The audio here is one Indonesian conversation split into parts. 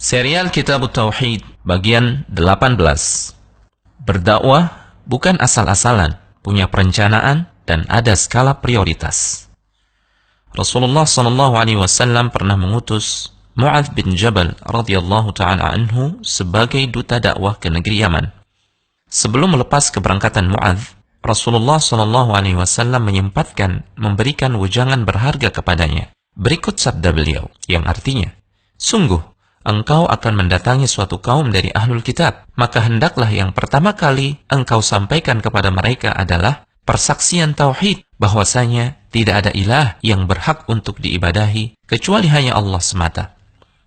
Serial Kitab Tauhid bagian 18. Berdakwah bukan asal-asalan, punya perencanaan dan ada skala prioritas. Rasulullah SAW pernah mengutus Mu'adz bin Jabal radhiyallahu ta'ala anhu sebagai duta dakwah ke negeri Yaman. Sebelum melepas keberangkatan Mu'adz, Rasulullah SAW menyempatkan memberikan wejangan berharga kepadanya. Berikut sabda beliau, yang artinya, sungguh, engkau akan mendatangi suatu kaum dari ahlul kitab, maka hendaklah yang pertama kali engkau sampaikan kepada mereka adalah persaksian tauhid, bahwasanya tidak ada ilah yang berhak untuk diibadahi kecuali hanya Allah semata.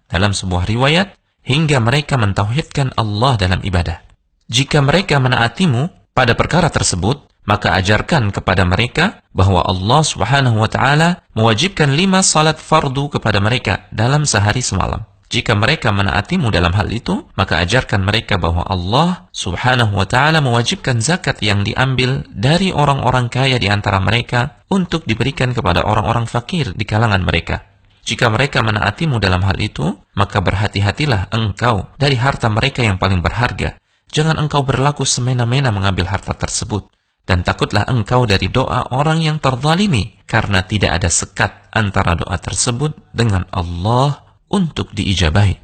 Dalam sebuah riwayat, hingga mereka mentauhidkan Allah dalam ibadah. Jika mereka menaatimu pada perkara tersebut, maka ajarkan kepada mereka bahwa Allah Subhanahu wa Ta'ala mewajibkan 5 salat fardu kepada mereka dalam sehari semalam. Jika mereka menaatimu dalam hal itu, maka ajarkan mereka bahwa Allah Subhanahu wa Ta'ala mewajibkan zakat yang diambil dari orang-orang kaya di antara mereka untuk diberikan kepada orang-orang fakir di kalangan mereka. Jika mereka menaatimu dalam hal itu, maka berhati-hatilah engkau dari harta mereka yang paling berharga. Jangan engkau berlaku semena-mena mengambil harta tersebut. Dan takutlah engkau dari doa orang yang terzalimi, karena tidak ada sekat antara doa tersebut dengan Allah untuk diijabahi.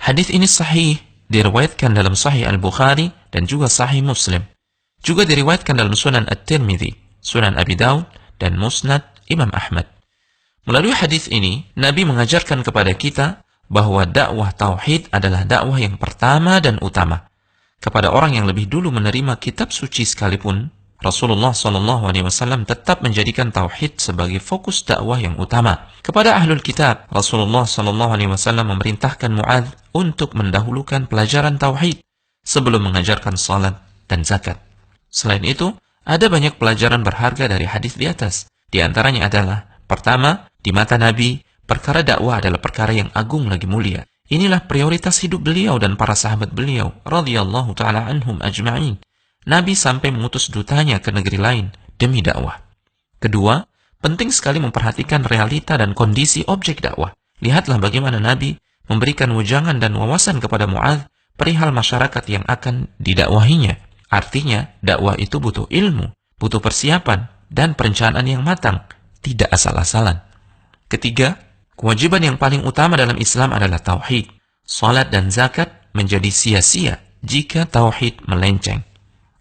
Hadis ini sahih, diriwayatkan dalam Sahih Al-Bukhari dan juga Sahih Muslim. Juga diriwayatkan dalam Sunan At-Tirmidzi, Sunan Abi Daud, dan Musnad Imam Ahmad. Melalui hadis ini, Nabi mengajarkan kepada kita bahwa dakwah tauhid adalah dakwah yang pertama dan utama. Kepada orang yang lebih dulu menerima kitab suci sekalipun, Rasulullah SAW tetap menjadikan tauhid sebagai fokus dakwah yang utama. Kepada ahlul kitab, Rasulullah SAW memerintahkan Mu'adz untuk mendahulukan pelajaran tauhid sebelum mengajarkan salat dan zakat. Selain itu, ada banyak pelajaran berharga dari hadis di atas. Di antaranya adalah, pertama, di mata Nabi, perkara dakwah adalah perkara yang agung lagi mulia. Inilah prioritas hidup beliau dan para sahabat beliau, radhiyallahu ta'ala anhum ajma'in. Nabi sampai mengutus dutanya ke negeri lain demi dakwah. Kedua, penting sekali memperhatikan realita dan kondisi objek dakwah. Lihatlah bagaimana Nabi memberikan wejangan dan wawasan kepada Mu'adz perihal masyarakat yang akan didakwahinya. Artinya, dakwah itu butuh ilmu, butuh persiapan, dan perencanaan yang matang, tidak asal-asalan. Ketiga, kewajiban yang paling utama dalam Islam adalah tauhid. Salat dan zakat menjadi sia-sia jika tauhid melenceng.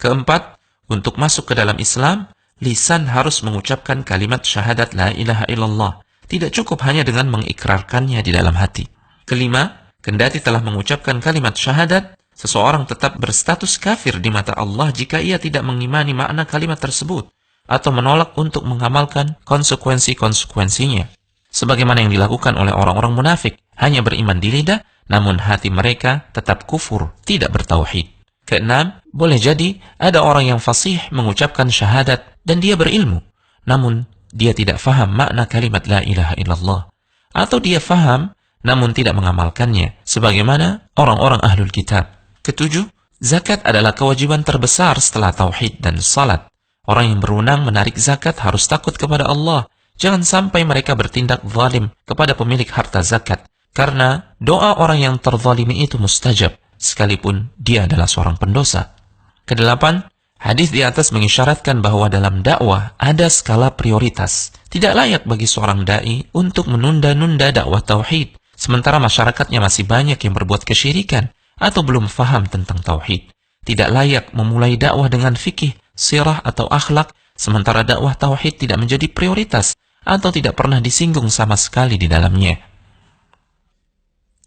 Keempat, untuk masuk ke dalam Islam, lisan harus mengucapkan kalimat syahadat la ilaha illallah. Tidak cukup hanya dengan mengikrarkannya di dalam hati. Kelima, kendati telah mengucapkan kalimat syahadat, seseorang tetap berstatus kafir di mata Allah jika ia tidak mengimani makna kalimat tersebut atau menolak untuk mengamalkan konsekuensi-konsekuensinya. Sebagaimana yang dilakukan oleh orang-orang munafik, hanya beriman di lidah, namun hati mereka tetap kufur, tidak bertauhid. Keenam, boleh jadi ada orang yang fasih mengucapkan syahadat dan dia berilmu, namun dia tidak faham makna kalimat la ilaha illallah. Atau dia faham, namun tidak mengamalkannya, sebagaimana orang-orang ahlul kitab. Ketujuh, zakat adalah kewajiban terbesar setelah tauhid dan salat. Orang yang berwenang menarik zakat harus takut kepada Allah. Jangan sampai mereka bertindak zalim kepada pemilik harta zakat, karena doa orang yang terzalimi itu mustajab, sekalipun dia adalah seorang pendosa. Kedelapan, hadis di atas mengisyaratkan bahwa dalam dakwah ada skala prioritas. Tidak layak bagi seorang dai untuk menunda-nunda dakwah tauhid, sementara masyarakatnya masih banyak yang berbuat kesyirikan atau belum faham tentang tauhid. Tidak layak memulai dakwah dengan fikih, sirah atau akhlak, sementara dakwah tauhid tidak menjadi prioritas atau tidak pernah disinggung sama sekali di dalamnya.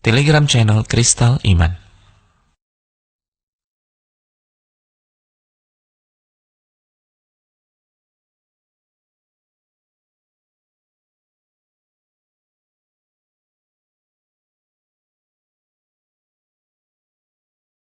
Telegram channel Kristal Iman.